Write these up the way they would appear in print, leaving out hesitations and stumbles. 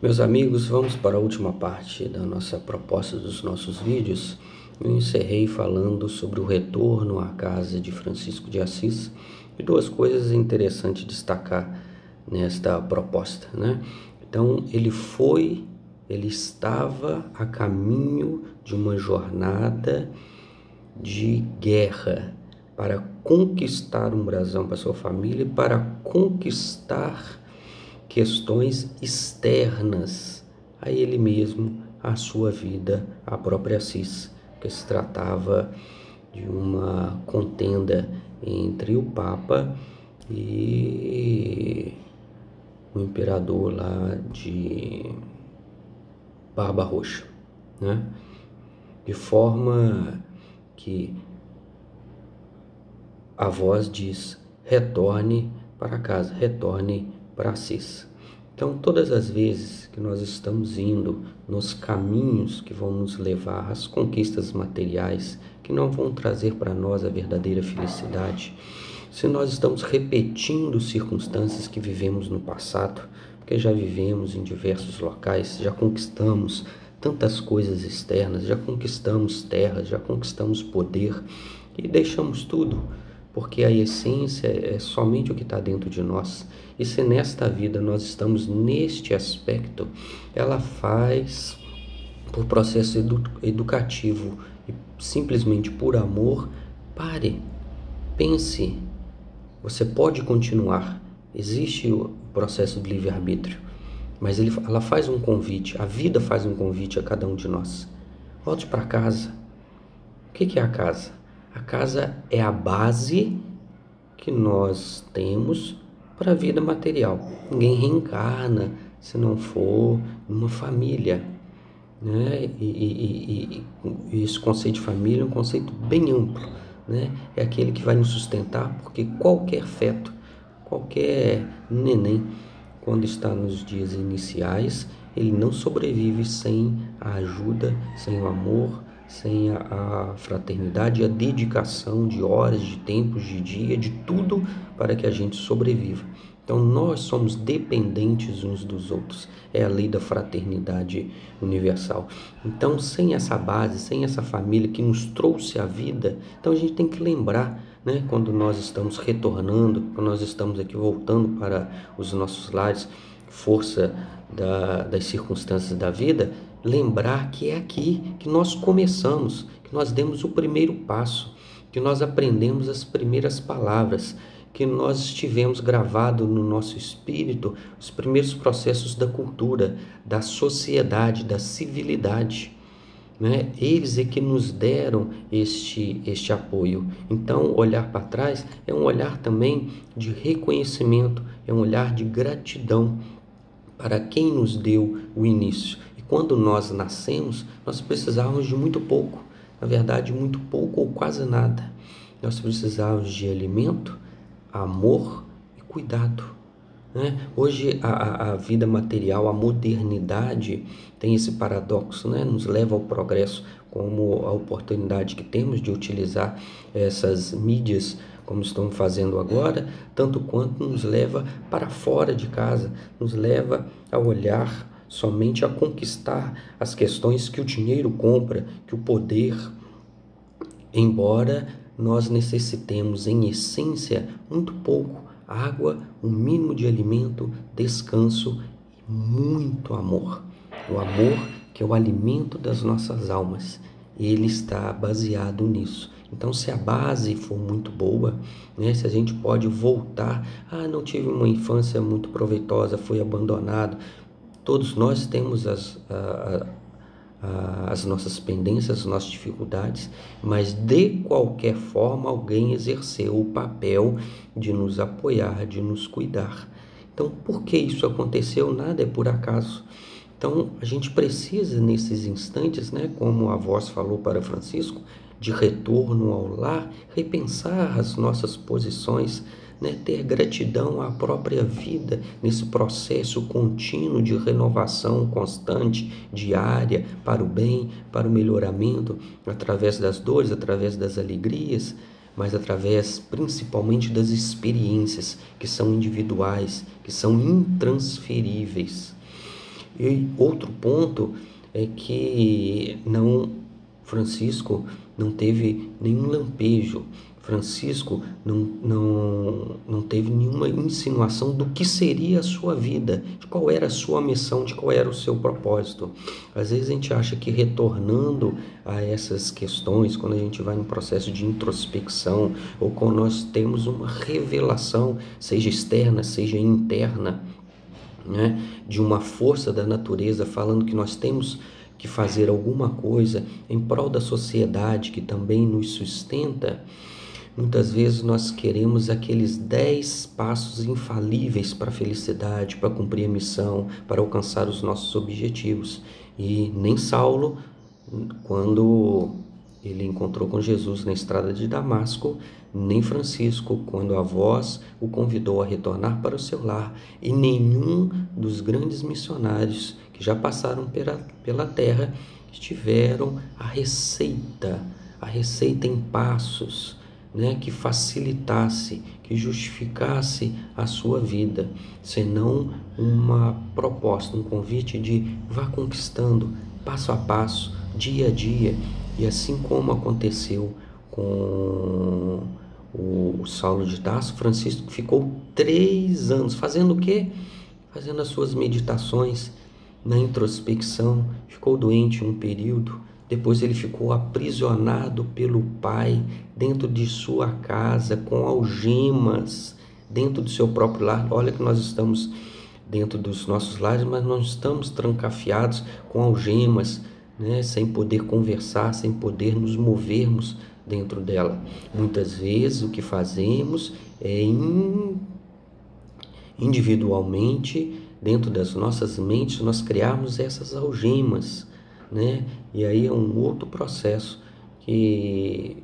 Meus amigos, vamos para a última parte da nossa proposta dos nossos vídeos. Eu encerrei falando sobre o retorno à casa de Francisco de Assis e duas coisas interessantes destacar nesta proposta, né? Então, ele estava a caminho de uma jornada de guerra para conquistar um brasão para sua família, para conquistar questões externas a ele mesmo, à sua vida, à própria Assis, que se tratava de uma contenda entre o Papa e o imperador lá de Barba Roxa, né? De forma que a voz diz: retorne para casa, retorne para Assis. Então, todas as vezes que nós estamos indo nos caminhos que vão nos levar às conquistas materiais, que não vão trazer para nós a verdadeira felicidade, se nós estamos repetindo circunstâncias que vivemos no passado, porque já vivemos em diversos locais, já conquistamos tantas coisas externas, já conquistamos terras, já conquistamos poder e deixamos tudo, porque a essência é somente o que está dentro de nós. E se nesta vida nós estamos neste aspecto, ela faz por processo educativo e simplesmente por amor. Pare, pense, você pode continuar. Existe o processo de livre-arbítrio, mas ela faz um convite, a vida faz um convite a cada um de nós. Volte para casa. O que é a casa? A casa é a base que nós temos para a vida material. Ninguém reencarna se não for numa família, né? E esse conceito de família é um conceito bem amplo, né? É aquele que vai nos sustentar, porque qualquer feto, qualquer neném, quando está nos dias iniciais, ele não sobrevive sem a ajuda, sem o amor, sem a fraternidade e a dedicação de horas, de tempos, de dia, de tudo para que a gente sobreviva. Então nós somos dependentes uns dos outros, é a lei da fraternidade universal. Então sem essa base, sem essa família que nos trouxe a vida, então a gente tem que lembrar, né, quando nós estamos retornando, quando nós estamos aqui voltando para os nossos lares, força das circunstâncias da vida, lembrar que é aqui que nós começamos, que nós demos o primeiro passo, que nós aprendemos as primeiras palavras, que nós tivemos gravado no nosso espírito os primeiros processos da cultura, da sociedade, da civilidade, né? Eles é que nos deram este apoio. Então, olhar para trás é um olhar também de reconhecimento, é um olhar de gratidão para quem nos deu o início. E quando nós nascemos, nós precisávamos de muito pouco, na verdade, muito pouco ou quase nada. Nós precisávamos de alimento, amor e cuidado, né? Hoje a vida material, a modernidade tem esse paradoxo, né? Nos leva ao progresso, como a oportunidade que temos de utilizar essas mídias como estão fazendo agora, tanto quanto nos leva para fora de casa, nos leva a olhar somente a conquistar as questões que o dinheiro compra, que o poder, embora nós necessitemos em essência muito pouco: água, um mínimo de alimento, descanso e muito amor. O amor que é o alimento das nossas almas, ele está baseado nisso. Então, se a base for muito boa, né, se a gente pode voltar, não tive uma infância muito proveitosa, fui abandonado. Todos nós temos as nossas pendências, as nossas dificuldades, mas de qualquer forma alguém exerceu o papel de nos apoiar, de nos cuidar. Então, por que isso aconteceu? Nada é por acaso. Então, a gente precisa nesses instantes, né, como a voz falou para Francisco, de retorno ao lar, repensar as nossas posições, né, ter gratidão à própria vida nesse processo contínuo de renovação constante, diária, para o bem, para o melhoramento, através das dores, através das alegrias, mas através principalmente das experiências que são individuais, que são intransferíveis. E outro ponto é que Francisco não teve nenhum lampejo. Francisco não teve nenhuma insinuação do que seria a sua vida, de qual era a sua missão, de qual era o seu propósito. Às vezes a gente acha que retornando a essas questões, quando a gente vai no processo de introspecção, ou quando nós temos uma revelação, seja externa, seja interna, né, de uma força da natureza falando que nós temos que fazer alguma coisa em prol da sociedade que também nos sustenta. Muitas vezes nós queremos aqueles 10 passos infalíveis para a felicidade, para cumprir a missão, para alcançar os nossos objetivos. E nem Saulo, quando ele encontrou com Jesus na estrada de Damasco, nem Francisco, quando a voz o convidou a retornar para o seu lar, e nenhum dos grandes missionários que já passaram pela terra tiveram a receita em passos, né, que facilitasse, que justificasse a sua vida, senão uma proposta, um convite de vá conquistando passo a passo, dia a dia. E assim como aconteceu com o Saulo de Tarso, Francisco ficou 3 anos fazendo o quê? Fazendo as suas meditações, na introspecção. Ficou doente um período, depois ele ficou aprisionado pelo pai dentro de sua casa, com algemas dentro do seu próprio lar. Olha que nós estamos dentro dos nossos lares, mas nós estamos trancafiados com algemas, né, sem poder conversar, sem poder nos movermos dentro dela. Muitas vezes o que fazemos é individualmente, dentro das nossas mentes, nós criarmos essas algemas, né? E aí é um outro processo que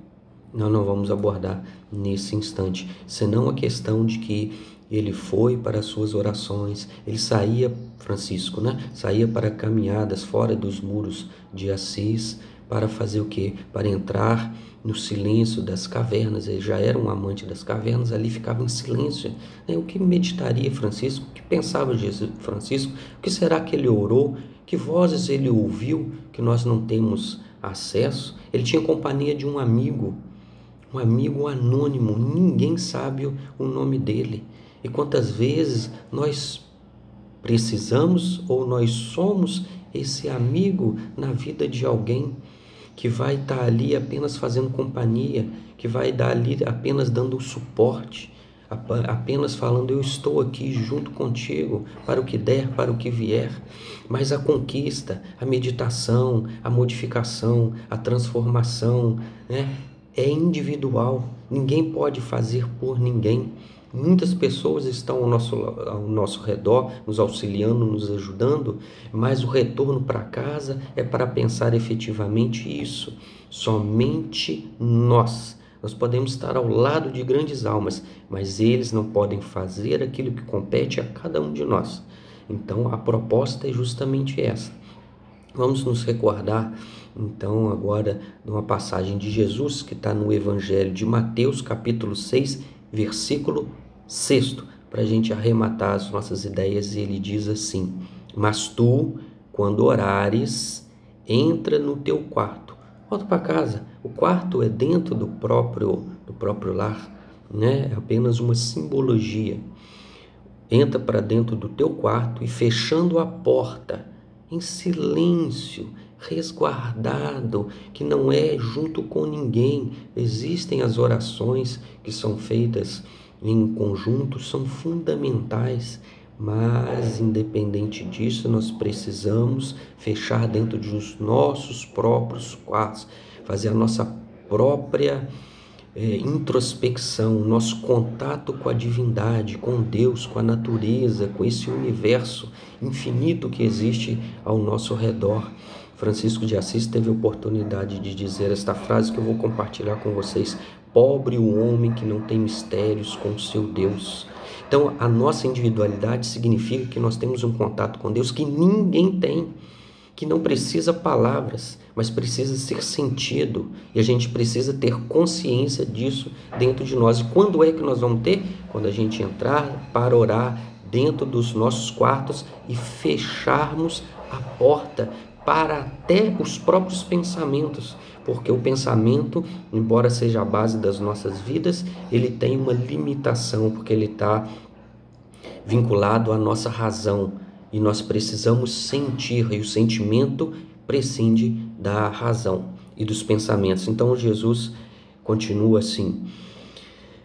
nós não vamos abordar nesse instante, senão a questão de que ele foi para as suas orações, ele saía, Francisco, né? Saía para caminhadas fora dos muros de Assis, para fazer o quê? Para entrar no silêncio das cavernas. Ele já era um amante das cavernas, ali ficava em silêncio, né? O que meditaria Francisco? O que pensava Jesus Francisco? O que será que ele orou? Que vozes ele ouviu que nós não temos acesso? Ele tinha companhia de um amigo anônimo, ninguém sabe o nome dele. E quantas vezes nós precisamos ou nós somos esse amigo na vida de alguém que vai estar ali apenas fazendo companhia, que vai estar ali apenas dando suporte, apenas falando: eu estou aqui junto contigo para o que der, para o que vier. Mas a conquista, a meditação, a modificação, a transformação, né, é individual. Ninguém pode fazer por ninguém. Muitas pessoas estão ao nosso redor, nos auxiliando, nos ajudando, mas o retorno para casa é para pensar efetivamente isso. Somente nós. Nós podemos estar ao lado de grandes almas, mas eles não podem fazer aquilo que compete a cada um de nós. Então a proposta é justamente essa. Vamos nos recordar então agora de uma passagem de Jesus que está no Evangelho de Mateus, capítulo 6, versículo 6, para a gente arrematar as nossas ideias. E ele diz assim: mas tu, quando orares, entra no teu quarto. Volta para casa. O quarto é dentro do próprio lar, né? É apenas uma simbologia. Entra para dentro do teu quarto e, fechando a porta, em silêncio, resguardado, que não é junto com ninguém. Existem as orações que são feitas em conjunto, são fundamentais, mas independente disso, nós precisamos fechar dentro dos nossos próprios quartos, fazer a nossa própria introspecção, nosso contato com a divindade, com Deus, com a natureza, com esse universo infinito que existe ao nosso redor. Francisco de Assis teve a oportunidade de dizer esta frase que eu vou compartilhar com vocês: pobre o homem que não tem mistérios com o seu Deus. Então, a nossa individualidade significa que nós temos um contato com Deus que ninguém tem, que não precisa palavras, mas precisa ser sentido, e a gente precisa ter consciência disso dentro de nós. E quando é que nós vamos ter? Quando a gente entrar para orar dentro dos nossos quartos e fecharmos a porta para até os próprios pensamentos, porque o pensamento, embora seja a base das nossas vidas, ele tem uma limitação, porque ele está vinculado à nossa razão e nós precisamos sentir, e o sentimento prescinde da razão e dos pensamentos. Então Jesus continua assim: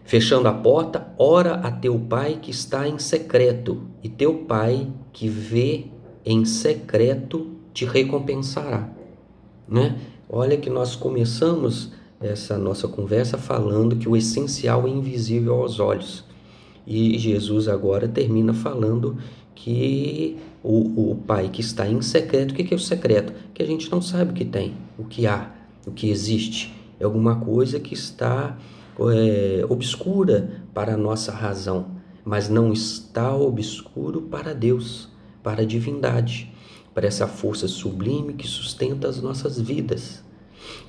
fechando a porta, ora a teu pai que está em secreto, e teu pai que vê em secreto te recompensará, né? Olha que nós começamos essa nossa conversa falando que o essencial é invisível aos olhos. E Jesus agora termina falando que o pai que está em secreto, o que é o secreto? Que a gente não sabe o que tem, o que há, o que existe. É alguma coisa que está obscura para a nossa razão, mas não está obscuro para Deus, para a divindade, para essa força sublime que sustenta as nossas vidas.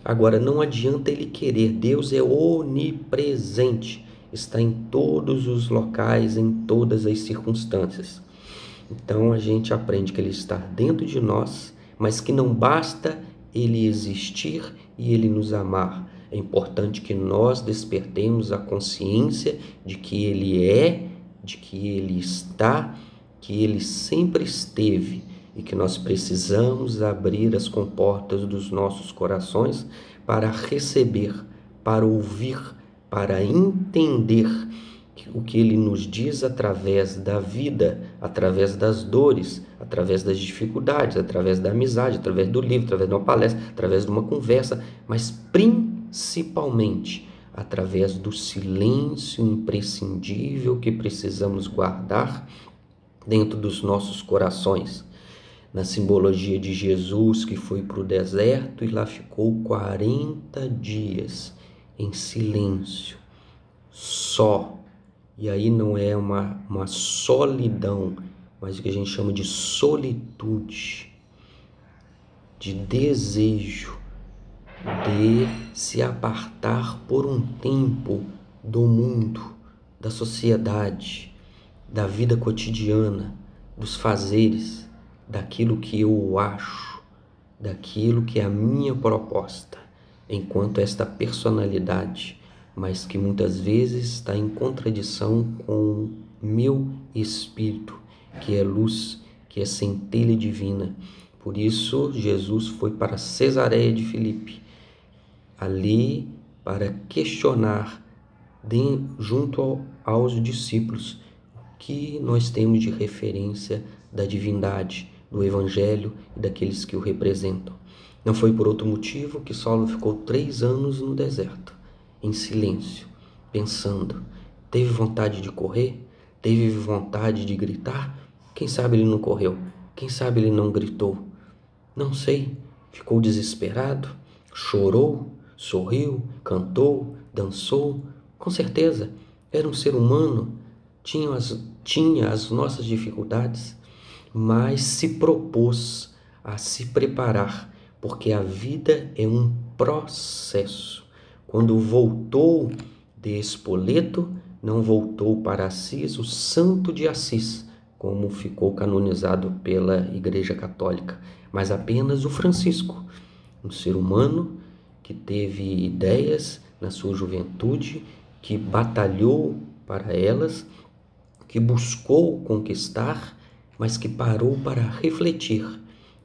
Agora, não adianta ele querer, Deus é onipresente, está em todos os locais, em todas as circunstâncias. Então a gente aprende que ele está dentro de nós, mas que não basta ele existir e ele nos amar. É importante que nós despertemos a consciência de que ele é, de que ele está, que ele sempre esteve, e que nós precisamos abrir as comportas dos nossos corações para receber, para ouvir, para entender o que ele nos diz através da vida, através das dores, através das dificuldades, através da amizade, através do livro, através de uma palestra, através de uma conversa, mas principalmente através do silêncio imprescindível que precisamos guardar dentro dos nossos corações. Na simbologia de Jesus, que foi para o deserto e lá ficou 40 dias em silêncio, só. E aí não é uma solidão, mas o que a gente chama de solitude, de desejo de se apartar por um tempo do mundo, da sociedade, da vida cotidiana, dos fazeres, daquilo que eu acho, daquilo que é a minha proposta, enquanto esta personalidade, mas que muitas vezes está em contradição com meu espírito, que é luz, que é centelha divina. Por isso Jesus foi para Cesareia de Filipe, ali para questionar junto aos discípulos o que nós temos de referência da divindade, do Evangelho e daqueles que o representam. Não foi por outro motivo que Saulo ficou 3 anos no deserto, em silêncio, pensando. Teve vontade de correr? Teve vontade de gritar? Quem sabe ele não correu? Quem sabe ele não gritou? Não sei. Ficou desesperado? Chorou? Sorriu? Cantou? Dançou? Com certeza, era um ser humano, tinha as nossas dificuldades, mas se propôs a se preparar, porque a vida é um processo. Quando voltou de Spoleto, não voltou para Assis, o Santo de Assis, como ficou canonizado pela Igreja Católica, mas apenas o Francisco, um ser humano que teve ideias na sua juventude, que batalhou para elas, que buscou conquistar, mas que parou para refletir.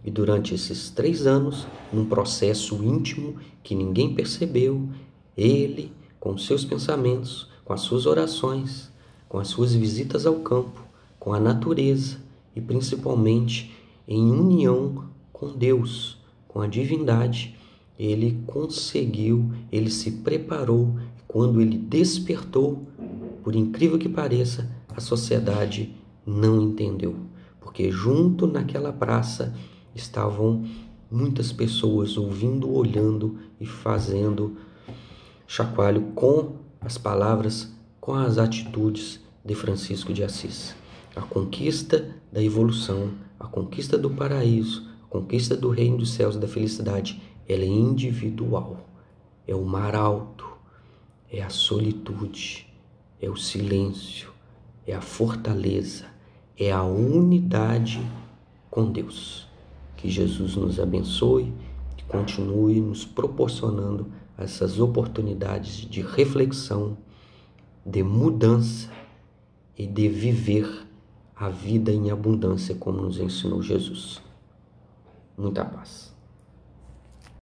E durante esses 3 anos, num processo íntimo que ninguém percebeu, ele, com seus pensamentos, com as suas orações, com as suas visitas ao campo, com a natureza e principalmente em união com Deus, com a divindade, ele conseguiu, ele se preparou. Quando ele despertou, por incrível que pareça, a sociedade não entendeu, porque junto naquela praça estavam muitas pessoas ouvindo, olhando e fazendo chacoalho com as palavras, com as atitudes de Francisco de Assis. A conquista da evolução, a conquista do paraíso, a conquista do reino dos céus e da felicidade, ela é individual, é o mar alto, é a solitude, é o silêncio, é a fortaleza, é a unidade com Deus. Que Jesus nos abençoe e continue nos proporcionando essas oportunidades de reflexão, de mudança e de viver a vida em abundância como nos ensinou Jesus. Muita paz.